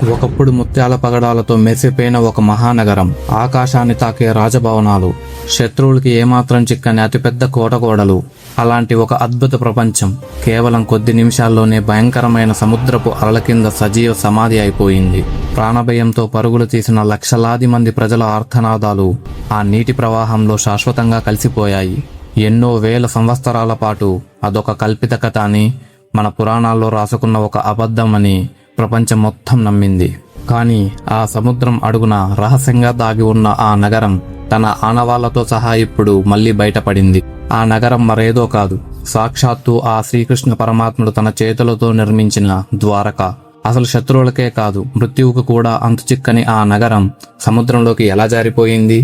ఒకప్పుడు ముత్యాల పగడాలతో మెరిసిపోయిన ఒక మహానగరం, ఆకాశాన్ని తాకే రాజభవనాలు, శత్రువులకి ఏమాత్రం చిక్కని అతిపెద్ద కోటగోడలు, అలాంటి ఒక అద్భుత ప్రపంచం కేవలం కొద్ది నిమిషాల్లోనే భయంకరమైన సముద్రపు అలల కింద సజీవ సమాధి అయిపోయింది. ప్రాణభయంతో పరుగులు తీసిన లక్షలాది మంది ప్రజల ఆర్తనాదాలు ఆ నీటి ప్రవాహంలో శాశ్వతంగా కలిసిపోయాయి. ఎన్నో వేల సంవత్సరాల పాటు అదొక కల్పిత కథ అని, మన పురాణాల్లో రాసుకున్న ఒక అబద్ధం అని ప్రపంచం మొత్తం నమ్మింది. కానీ ఆ సముద్రం అడుగున రహస్యంగా దాగి ఉన్న ఆ నగరం తన ఆనవాళ్లతో సహా ఇప్పుడు మళ్లీ బయటపడింది. ఆ నగరం మరేదో కాదు, సాక్షాత్తు ఆ శ్రీకృష్ణ పరమాత్ముడు తన చేతులతో నిర్మించిన ద్వారక. అసలు శత్రువులకే కాదు, మృత్యువుకు కూడా అంతుచిక్కని ఆ నగరం సముద్రంలోకి ఎలా జారిపోయింది?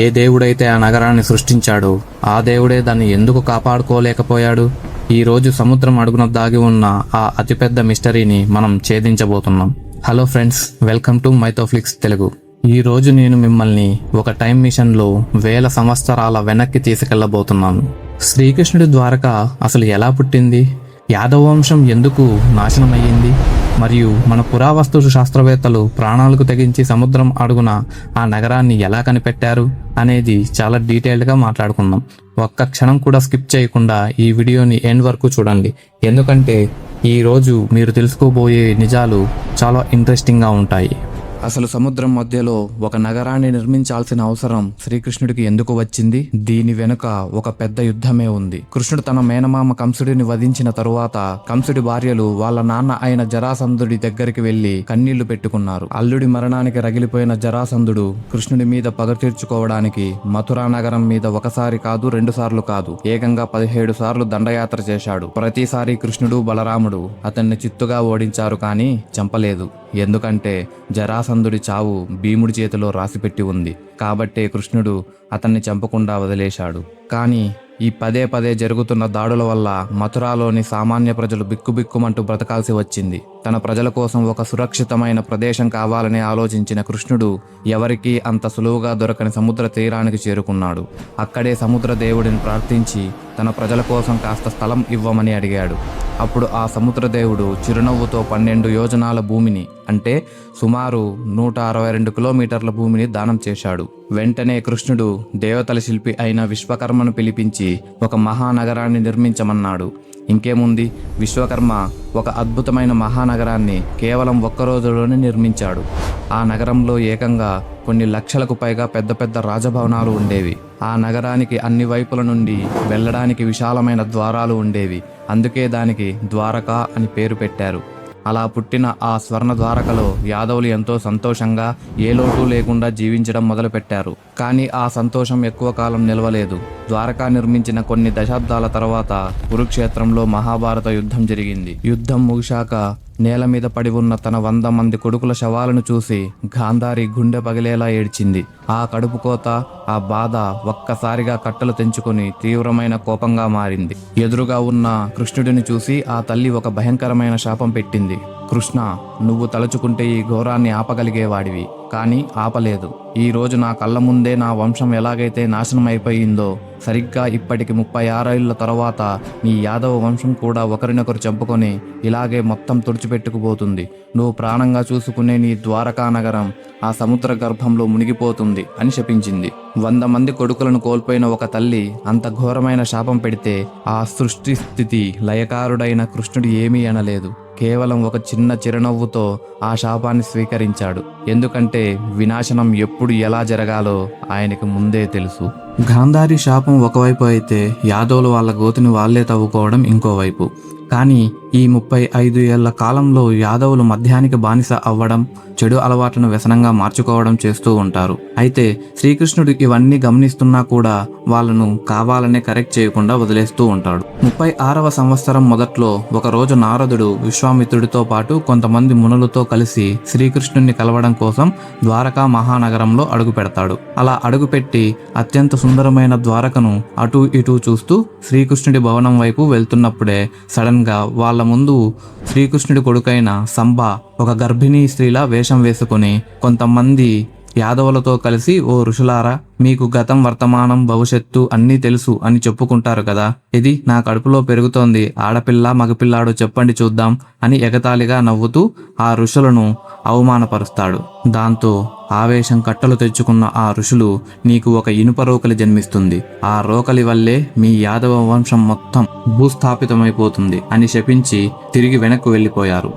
ఏ దేవుడైతే ఆ నగరాన్ని సృష్టించాడో ఆ దేవుడే దాన్ని ఎందుకు కాపాడుకోలేకపోయాడు? ఈ రోజు సముద్రం అడుగున దాగి ఉన్న ఆ అతిపెద్ద మిస్టరీని మనం ఛేదించబోతున్నాం. Hello friends, welcome to Mythoflix Telugu. ఈ రోజు నేను మిమ్మల్ని ఒక టైం మిషన్ లో వేల సంవత్సరాల వెనక్కి తీసుకెళ్లబోతున్నాను. శ్రీకృష్ణుడి ద్వారక అసలు ఎలా పుట్టింది? యాదవ వంశం ఎందుకు నాశనమయ్యింది? మరియు మన పురావస్తు శాస్త్రవేత్తలు ప్రాణాలకు తెగించి సముద్రం అడుగున ఆ నగరాన్ని ఎలా కనిపెట్టారు అనేది చాలా డీటెయిల్డ్గా మాట్లాడుకుందాం. ఒక్క క్షణం కూడా స్కిప్ చేయకుండా ఈ వీడియోని ఎండ్ వరకు చూడండి, ఎందుకంటే ఈ రోజు మీరు తెలుసుకోబోయే నిజాలు చాలా ఇంట్రెస్టింగ్గా ఉంటాయి. అసలు సముద్రం మధ్యలో ఒక నగరాన్ని నిర్మించాల్సిన అవసరం శ్రీకృష్ణుడికి ఎందుకు వచ్చింది? దీని వెనుక ఒక పెద్ద యుద్ధమే ఉంది. కృష్ణుడు తన మేనమామ కంసుడిని వధించిన తరువాత కంసుడి భార్యలు వాళ్ళ నాన్న అయిన జరాసంధుడి దగ్గరికి వెళ్లి కన్నీళ్లు పెట్టుకున్నారు. అల్లుడి మరణానికి రగిలిపోయిన జరాసంధుడు కృష్ణుడి మీద పగ తీర్చుకోవడానికి మథురా నగరం మీద ఒకసారి కాదు, 2 సార్లు కాదు, ఏకంగా 17 సార్లు దండయాత్ర చేశాడు. ప్రతిసారి కృష్ణుడు బలరాముడు అతన్ని చిత్తుగా ఓడించారు, కానీ చంపలేదు. ఎందుకంటే జరాసంధుడి చావు భీముడి చేతిలో రాసిపెట్టి ఉంది. కాబట్టే కృష్ణుడు అతన్ని చంపకుండా వదిలేశాడు. కానీ ఈ పదే పదే జరుగుతున్న దాడుల వల్ల మథురాలోని సామాన్య ప్రజలు బిక్కుబిక్కుమంటూ బ్రతకాల్సి వచ్చింది. తన ప్రజల కోసం ఒక సురక్షితమైన ప్రదేశం కావాలని ఆలోచించిన కృష్ణుడు ఎవరికీ అంత సులువుగా దొరకని సముద్ర తీరానికి చేరుకున్నాడు. అక్కడే సముద్ర దేవుడిని ప్రార్థించి తన ప్రజల కోసం కాస్త స్థలం ఇవ్వమని అడిగాడు. అప్పుడు ఆ సముద్ర దేవుడు చిరునవ్వుతో 12 యోజనాల భూమిని, అంటే సుమారు 162 కిలోమీటర్ల భూమిని దానం చేశాడు. వెంటనే కృష్ణుడు దేవతల శిల్పి అయిన విశ్వకర్మను పిలిపించి ఒక మహానగరాన్ని నిర్మించమన్నాడు. ఇంకేముంది, విశ్వకర్మ ఒక అద్భుతమైన మహానగరాన్ని కేవలం ఒక్క రోజులోనే నిర్మించాడు. ఆ నగరంలో ఏకంగా కొన్ని లక్షలకు పైగా పెద్ద పెద్ద రాజభవనాలు ఉండేవి. ఆ నగరానికి అన్ని వైపుల నుండి వెళ్ళడానికి విశాలమైన ద్వారాలు ఉండేవి. అందుకే దానికి ద్వారక అని పేరు పెట్టారు. అలా పుట్టిన ఆ స్వర్ణ ద్వారకలో యాదవులు ఎంతో సంతోషంగా ఏ లోటు లేకుండా జీవించడం మొదలుపెట్టారు. కానీ ఆ సంతోషం ఎక్కువ కాలం నిలవలేదు. ద్వారకా నిర్మించిన కొన్ని దశాబ్దాల తర్వాత కురుక్షేత్రంలో మహాభారత యుద్ధం జరిగింది. యుద్ధం ముగిశాక నేల మీద పడి ఉన్న తన 100 మంది కొడుకుల శవాలను చూసి గాంధారి గుండె పగిలేలా ఏడ్చింది. ఆ కడుపు కోత, ఆ బాధ ఒక్కసారిగా కట్టలు తెంచుకొని తీవ్రమైన కోపంగా మారింది. ఎదురుగా ఉన్న కృష్ణుడిని చూసి ఆ తల్లి ఒక భయంకరమైన శాపం పెట్టింది. కృష్ణ, నువ్వు తలుచుకుంటే ఈ ఘోరాన్ని ఆపగలిగేవాడివి, కానీ ఆపలేదు. ఈ రోజు నా కళ్ళ ముందే నా వంశం ఎలాగైతే నాశనం అయిపోయిందో, సరిగ్గా ఇప్పటికి 36 ఏళ్ల తర్వాత నీ యాదవ వంశం కూడా ఒకరినొకరు చంపుకొని ఇలాగే మొత్తం తుడిచిపెట్టుకుపోతుంది. నువ్వు ప్రాణంగా చూసుకునే నీ ద్వారకా నగరం ఆ సముద్ర గర్భంలో మునిగిపోతుంది అని శపించింది. 100 మంది కొడుకులను కోల్పోయిన ఒక తల్లి అంత ఘోరమైన శాపం పెడితే ఆ సృష్టి స్థితి లయకారుడైన కృష్ణుడు ఏమీ అనలేదు. కేవలం ఒక చిన్న చిరునవ్వుతో ఆ శాపాన్ని స్వీకరించాడు. ఎందుకంటే వినాశనం ఎప్పుడు ఎలా జరగాలో ఆయనకు ముందే తెలుసు. గాంధారి శాపం ఒకవైపు అయితే యాదవులు వాళ్ళ గోతిని వాళ్లే తవ్వుకోవడం ఇంకోవైపు. కానీ ఈ 35 ఏళ్ల కాలంలో యాదవులు మద్యానికి బానిస అవ్వడం, చెడు అలవాట్లను వ్యసనంగా మార్చుకోవడం చేస్తూ ఉంటారు. అయితే శ్రీకృష్ణుడు ఇవన్నీ గమనిస్తున్నా కూడా వాళ్ళను కావాలనే కరెక్ట్ చేయకుండా వదిలేస్తూ ఉంటాడు. 36వ సంవత్సరం మొదట్లో ఒకరోజు నారదుడు విశ్వామిత్రుడితో పాటు కొంతమంది మునులతో కలిసి శ్రీకృష్ణుడిని కలవడం కోసం ద్వారకా మహానగరంలో అడుగు పెడతాడు. అలా అడుగుపెట్టి అత్యంత సుందరమైన ద్వారకను అటూ ఇటూ చూస్తూ శ్రీకృష్ణుడి భవనం వైపు వెళ్తున్నప్పుడే సడన్ గా వాళ్ళ ముందు శ్రీకృష్ణుడి కొడుకైన సంబ ఒక గర్భిణీ స్త్రీలా వేషం వేసుకుని కొంతమంది యాదవులతో కలిసి, ఓ ఋషులారా, మీకు గతం, వర్తమానం, భవిష్యత్తు అన్నీ తెలుసు అని చెప్పుకుంటారు కదా, ఇది నా కడుపులో పెరుగుతోంది, ఆడపిల్ల మగపిల్లాడో చెప్పండి చూద్దాం అని ఎగతాళిగా నవ్వుతూ ఆ ఋషులను అవమానపరుస్తాడు. దాంతో ఆవేశం కట్టలు తెచ్చుకున్న ఆ ఋషులు, నీకు ఒక ఇనుప రోకలి జన్మిస్తుంది, ఆ రోకలి వల్లే మీ యాదవ వంశం మొత్తం భూస్థాపితమైపోతుంది అని శపించి తిరిగి వెనక్కు వెళ్ళిపోయారు.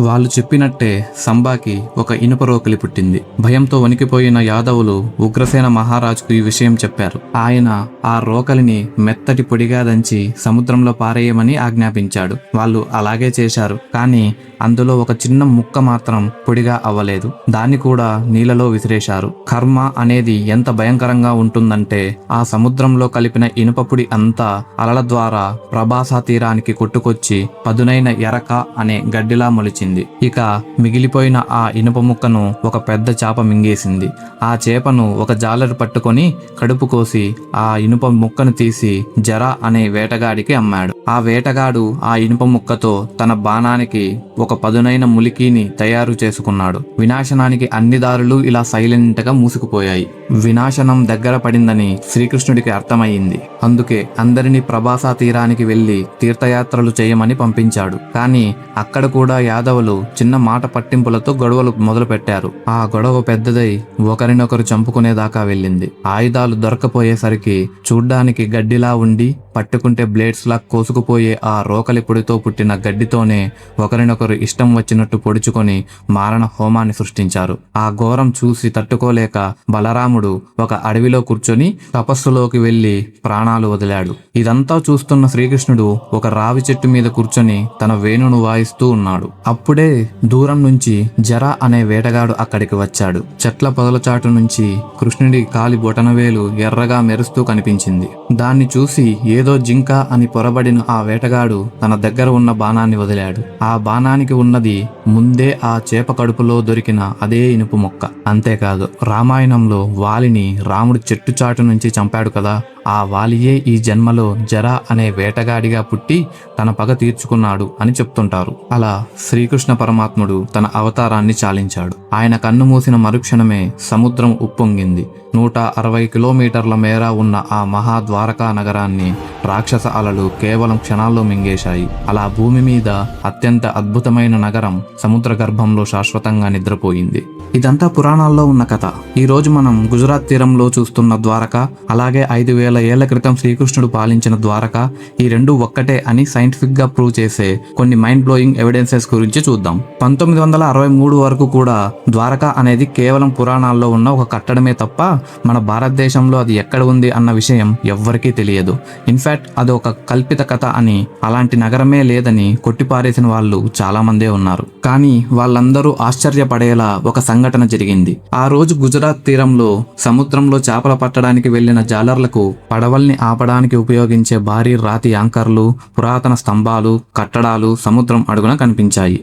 వాళ్ళు చెప్పినట్టే సంబాకి ఒక ఇనుప రోకలి పుట్టింది. భయంతో వణికిపోయిన యాదవులు ఉగ్రసేన మహారాజుకు ఈ విషయం చెప్పారు. ఆయన ఆ రోకలిని మెత్తటి పొడిగా దంచి సముద్రంలో పారేయమని ఆజ్ఞాపించాడు. వాళ్ళు అలాగే చేశారు. కానీ అందులో ఒక చిన్న ముక్క మాత్రం పొడిగా అవ్వలేదు. దాన్ని కూడా నీళ్ళలో విసిరేశారు. కర్మ అనేది ఎంత భయంకరంగా ఉంటుందంటే, ఆ సముద్రంలో కలిపిన ఇనుప పొడి అంతా అలల ద్వారా ప్రభాసా తీరానికి కొట్టుకొచ్చి పదునైన ఎరక అనే గడ్డిలా మొలిచింది. ఇక మిగిలిపోయిన ఆ ఇనుప ముక్కను ఒక పెద్ద చేప మింగేసింది. ఆ చేపను ఒక జాలరు పట్టుకొని కడుపు కోసి ఆ ఇనుప ముక్కను తీసి జర అనే వేటగాడికి అమ్మాడు. ఆ వేటగాడు ఆ ఇనుప ముక్కతో తన బాణానికి ఒక పదునైన ములికీని తయారు చేసుకున్నాడు. వినాశనానికి అన్ని దారులు ఇలా సైలెంట్ గా మూసుకుపోయాయి. వినాశనం దగ్గర పడిందని శ్రీకృష్ణుడికి అర్థమయ్యింది. అందుకే అందరినీ ప్రభాసా తీరానికి వెళ్లి తీర్థయాత్రలు చేయమని పంపించాడు. కానీ అక్కడ కూడా యాదవులు చిన్న మాట పట్టింపులతో గొడవలు మొదలు పెట్టారు. ఆ గొడవ పెద్దదై ఒకరినొకరు చంపుకునేదాకా వెళ్ళింది. ఆయుధాలు దొరకపోయేసరికి చూడ్డానికి గడ్డిలా ఉండి పట్టుకుంటే బ్లేడ్స్ లా కోసుకుపోయే ఆ రోకలి పొడితో పుట్టిన గడ్డితోనే ఒకరినొకరు ఇష్టం వచ్చినట్టు పొడుచుకొని మారణ హోమాన్ని సృష్టించారు. ఆ ఘోరం చూసి తట్టుకోలేక బలరాముడు ఒక అడవిలో కూర్చొని తపస్సులోకి వెళ్లి ప్రాణాలు వదిలాడు. ఇదంతా చూస్తున్న శ్రీకృష్ణుడు ఒక రావి చెట్టు మీద కూర్చొని తన వేణును వాయిస్తూ ఉన్నాడు. అప్పుడే దూరం నుంచి జర అనే వేటగాడు అక్కడికి వచ్చాడు. చెట్ల పొదల చాటు నుంచి కృష్ణుడి కాలి బొటనవేలు ఎర్రగా మెరుస్తూ కనిపించింది. దాన్ని చూసి ఏదో జింక అని పొరబడిన ఆ వేటగాడు తన దగ్గర ఉన్న బాణాన్ని వదిలాడు. ఆ బాణానికి ఉన్నది ముందే ఆ చేప కడుపులో దొరికిన అదే ఇనుపు మొక్క. అంతేకాదు, రామాయణంలో వాలిని రాముడు చెట్టు చాటు నుంచి చంపాడు కదా, ఆ వాలియే ఈ జన్మలో జర అనే వేటగాడిగా పుట్టి తన పగ తీర్చుకున్నాడు అని చెప్తుంటారు. అలా శ్రీకృష్ణ పరమాత్ముడు తన అవతారాన్ని చాలించాడు. ఆయన కన్ను మూసిన మరుక్షణమే సముద్రం ఉప్పొంగింది. 160 కిలోమీటర్ల మేర ఉన్న ఆ మహాద్వారకా నగరాన్ని రాక్షస అలలు కేవలం క్షణాల్లో మింగేశాయి. అలా భూమి మీద అత్యంత అద్భుతమైన నగరం సముద్ర గర్భంలో శాశ్వతంగా నిద్రపోయింది. ఇదంతా పురాణాల్లో ఉన్న కథ. ఈ రోజు మనం గుజరాత్ తీరంలో చూస్తున్న ద్వారక, అలాగే 5000 ఏళ్ల క్రితం శ్రీకృష్ణుడు పాలించిన ద్వారక, ఈ రెండు ఒక్కటే అని సైంటిఫిక్ గా ప్రూవ్ చేసే కొన్ని మైండ్ బ్లోయింగ్ ఎవిడెన్సెస్ గురించి చూద్దాం. 1963 వరకు కూడా ద్వారక అనేది కేవలం పురాణాల్లో ఉన్న ఒక కట్టడమే తప్ప మన భారతదేశంలో అది ఎక్కడ ఉంది అన్న విషయం ఎవ్వరికీ తెలియదు. ఇన్ఫాక్ట్ అది ఒక కల్పిత కథ అని, అలాంటి నగరమే లేదని కొట్టిపారేసిన వాళ్ళు చాలా మందే ఉన్నారు. కానీ వాళ్ళందరూ ఆశ్చర్యపడేలా ఒక సంఘటన జరిగింది. ఆ రోజు గుజరాత్ తీరంలో సముద్రంలో చేపల పట్టడానికి వెళ్లిన జాలర్లకు పడవల్ని ఆపడానికి ఉపయోగించే భారీ రాతి యాంకర్లు, పురాతన స్తంభాలు, కట్టడాలు సముద్రం అడుగున కనిపించాయి.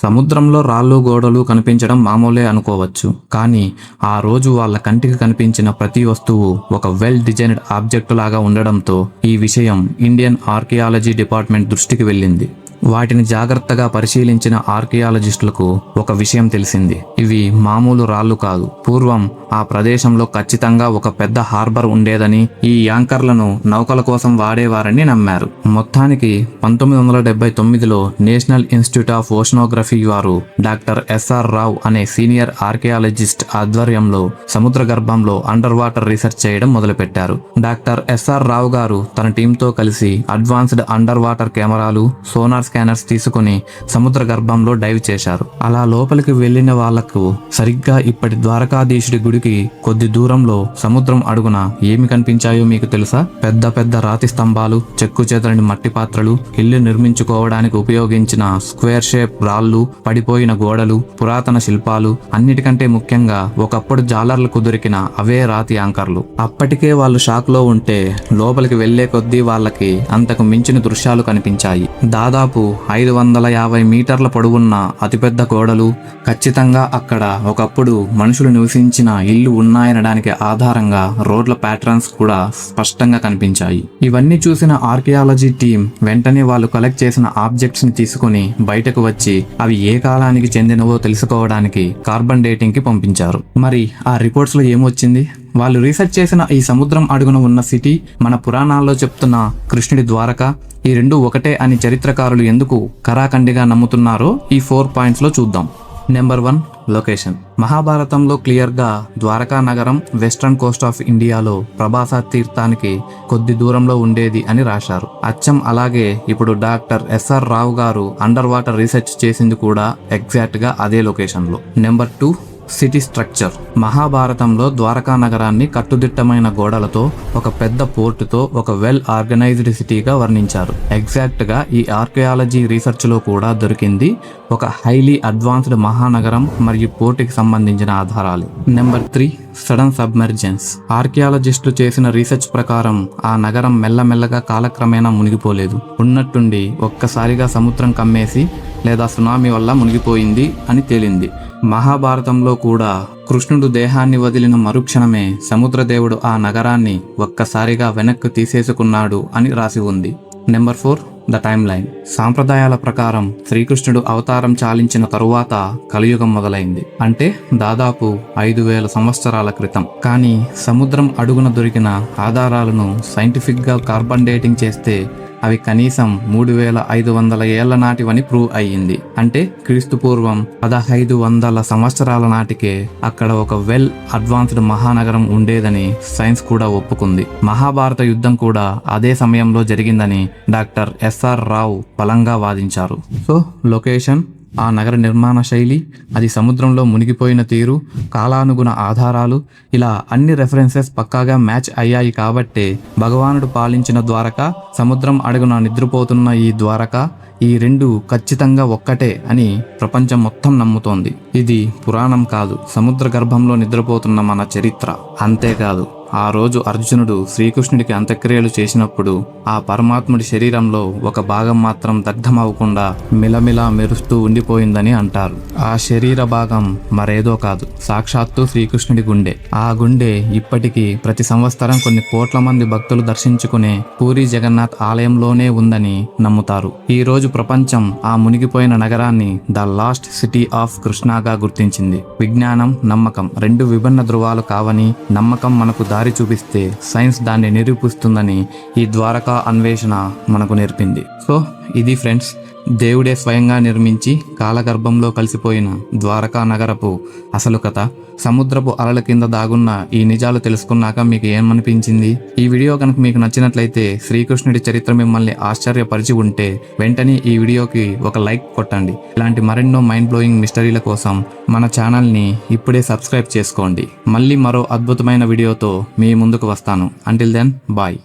సముద్రంలో రాళ్ళు గోడలు కనిపించడం మామూలే అనుకోవచ్చు. కానీ ఆ రోజు వాళ్ళ కంటికి కనిపించిన ప్రతి వస్తువు ఒక వెల్ డిజైన్డ్ ఆబ్జెక్ట్ లాగా ఉండడంతో ఈ విషయం ఇండియన్ ఆర్కియాలజీ డిపార్ట్మెంట్ దృష్టికి వెళ్ళింది. వాటిని జాగ్రత్తగా పరిశీలించిన ఆర్కియాలజిస్టులకు ఒక విషయం తెలిసింది. ఇవి మామూలు రాళ్ళు కాదు. పూర్వం ఆ ప్రదేశంలో ఖచ్చితంగా ఒక పెద్ద హార్బర్ ఉండేదని, ఈ యాంకర్లను నౌకల కోసం వాడేవారని నమ్మారు. మొత్తానికి 1979లో నేషనల్ ఇన్స్టిట్యూట్ ఆఫ్ ఓషనోగ్రఫీ వారు డాక్టర్ ఎస్ఆర్ రావ్ అనే సీనియర్ ఆర్కియాలజిస్ట్ ఆధ్వర్యంలో సముద్ర గర్భంలో అండర్ వాటర్ రీసెర్చ్ చేయడం మొదలుపెట్టారు. డాక్టర్ ఎస్ఆర్ రావ్ గారు తన టీంతో కలిసి అడ్వాన్స్డ్ అండర్ వాటర్ కెమెరాలు, సోనార్ స్కానర్స్ తీసుకుని సముద్ర గర్భంలో డైవ్ చేశారు. అలా లోపలికి వెళ్లిన వాళ్లకు సరిగ్గా ఇప్పటి ద్వారకాధీశుడి గుడికి కొద్ది దూరంలో సముద్రం అడుగున ఏమి కనిపించాయో మీకు తెలుసా? పెద్ద పెద్ద రాతి స్తంభాలు, చెక్కు చెదరని మట్టి పాత్రలు, ఇల్లు నిర్మించుకోవడానికి ఉపయోగించిన స్క్వేర్ షేప్ రాళ్లు, పడిపోయిన గోడలు, పురాతన శిల్పాలు, అన్నిటికంటే ముఖ్యంగా ఒకప్పుడు జాలర్లకు దొరికిన అవే రాతి యాంకర్లు. అప్పటికే వాళ్ళు షాక్ లో ఉంటే లోపలికి వెళ్లే కొద్దీ వాళ్ళకి అంతకు మించిన దృశ్యాలు కనిపించాయి. దాదాపు 550 మీటర్ల పొడవున్న అతిపెద్ద గోడలు, ఖచ్చితంగా అక్కడ ఒకప్పుడు మనుషులు నివసించిన ఇల్లు ఉన్నాయనడానికి ఆధారంగా రోడ్ల ప్యాటర్న్స్ కూడా స్పష్టంగా కనిపించాయి. ఇవన్నీ చూసిన ఆర్కియాలజీ టీం వెంటనే వాళ్ళు కలెక్ట్ చేసిన ఆబ్జెక్ట్స్ ని తీసుకుని బయటకు వచ్చి అవి ఏ కాలానికి చెందినవో తెలుసుకోవడానికి కార్బన్ డేటింగ్ కి పంపించారు. మరి ఆ రిపోర్ట్స్ లో ఏమొచ్చింది? వాళ్ళు రీసెర్చ్ చేసిన ఈ సముద్రం అడుగున ఉన్న సిటీ మన పురాణాల్లో చెప్తున్న కృష్ణుడి ద్వారక ఈ రెండు ఒకటే అని చరిత్రకారులు ఎందుకు కరాఖండిగా నమ్ముతున్నారో ఈ 4 పాయింట్స్ లో చూద్దాం. Number 1, location. మహాభారతంలో క్లియర్ గా ద్వారకా నగరం వెస్ట్రన్ కోస్ట్ ఆఫ్ ఇండియాలో ప్రభాస తీర్థానికి కొద్ది దూరంలో ఉండేది అని రాశారు. అచ్చం అలాగే ఇప్పుడు డాక్టర్ ఎస్ఆర్ రావు గారు అండర్ వాటర్ రీసెర్చ్ చేసింది కూడా ఎగ్జాక్ట్ గా అదే లొకేషన్ లో. Number 2, city structure. మహాభారతంలో ద్వారకా నగరాన్ని కట్టుదిట్టమైన గోడలతో, ఒక పెద్ద పోర్టుతో, ఒక వెల్ ఆర్గనైజ్డ్ సిటీగా వర్ణించారు. ఎగ్జాక్ట్ గా ఈ ఆర్కియాలజీ రీసెర్చ్ లో కూడా దొరికింది ఒక హైలీ అడ్వాన్స్డ్ మహానగరం మరియు పోర్టుకి సంబంధించిన ఆధారాలు. Number 3, sudden submergence. ఆర్కియాలజిస్టులు చేసిన రీసెర్చ్ ప్రకారం ఆ నగరం మెల్లమెల్లగా కాలక్రమేణా మునిగిపోలేదు. ఉన్నట్టుండి ఒక్కసారిగా సముద్రం కమ్మేసి లేదా సునామీ వల్ల మునిగిపోయింది అని తేలింది. మహాభారతంలో కూడా కృష్ణుడు దేహాన్ని వదిలిన మరుక్షణమే సముద్రదేవుడు ఆ నగరాన్ని ఒక్కసారిగా వెనక్కు తీసేసుకున్నాడు అని రాసి ఉంది. Number 4, the time line. సాంప్రదాయాల ప్రకారం శ్రీకృష్ణుడు అవతారం చాలించిన తరువాత కలియుగం మొదలైంది. అంటే దాదాపు 5000 సంవత్సరాల క్రితం. కానీ సముద్రం అడుగున దొరికిన ఆధారాలను సైంటిఫిక్ గా కార్బన్ డేటింగ్ చేస్తే అవి కనీసం 3500 ఏళ్ల నాటివని ప్రూవ్ అయ్యింది. అంటే క్రీస్తు పూర్వం 1500 సంవత్సరాల నాటికే అక్కడ ఒక వెల్ అడ్వాన్స్డ్ మహానగరం ఉండేదని సైన్స్ కూడా ఒప్పుకుంది. మహాభారత యుద్ధం కూడా అదే సమయంలో జరిగిందని డాక్టర్ ఎస్ఆర్ రావు బలంగా వాదించారు. సో లొకేషన్, ఆ నగర నిర్మాణ శైలి, అది సముద్రంలో మునిగిపోయిన తీరు, కాలానుగుణ ఆధారాలు, ఇలా అన్ని రెఫరెన్సెస్ పక్కాగా మ్యాచ్ అయ్యాయి కాబట్టే భగవానుడు పాలించిన ద్వారక, సముద్రం అడుగున నిద్రపోతున్న ఈ ద్వారక, ఈ రెండు ఖచ్చితంగా ఒక్కటే అని ప్రపంచం మొత్తం నమ్ముతోంది. ఇది పురాణం కాదు, సముద్ర గర్భంలో నిద్రపోతున్న మన చరిత్ర. అంతేకాదు ఆ రోజు అర్జునుడు శ్రీకృష్ణుడికి అంత్యక్రియలు చేసినప్పుడు ఆ పరమాత్ముడి శరీరంలో ఒక భాగం మాత్రం దగ్ధమవకుండా మిలమిలా మెరుస్తూ ఉండిపోయిందని అంటారు. ఆ శరీర భాగం మరేదో కాదు, సాక్షాత్తు శ్రీకృష్ణుడి గుండె. ఆ గుండె ఇప్పటికీ ప్రతి సంవత్సరం కొన్ని కోట్ల మంది భక్తులు దర్శించుకునే పూరి జగన్నాథ్ ఆలయంలోనే ఉందని నమ్ముతారు. ఈ రోజు ప్రపంచం ఆ మునిగిపోయిన నగరాన్ని ద లాస్ట్ సిటీ ఆఫ్ కృష్ణాగా గుర్తించింది. విజ్ఞానం, నమ్మకం రెండు విభిన్న ధృవాలు కావని, నమ్మకం మనకు దారి చూపిస్తే సైన్స్ దాన్ని నిరూపిస్తుందని ఈ ద్వారకా అన్వేషణ మనకు నేర్పింది. సో ఇది ఫ్రెండ్స్, దేవుడే స్వయంగా నిర్మించి కాలగర్భంలో కలిసిపోయిన ద్వారకా నగరపు అసలు కథ. సముద్రపు అలల కింద దాగున్న ఈ నిజాలు తెలుసుకున్నాక మీకు ఏమనిపించింది? ఈ వీడియో కనుక మీకు నచ్చినట్లయితే, శ్రీకృష్ణుడి చరిత్ర మిమ్మల్ని ఆశ్చర్యపరిచి ఉంటే వెంటనే ఈ వీడియోకి ఒక లైక్ కొట్టండి. ఇలాంటి మరెన్నో మైండ్ బ్లోయింగ్ మిస్టరీల కోసం మన ఛానల్ని ఇప్పుడే సబ్స్క్రైబ్ చేసుకోండి. మళ్ళీ మరో అద్భుతమైన వీడియోతో మీ ముందుకు వస్తాను. Until then, bye.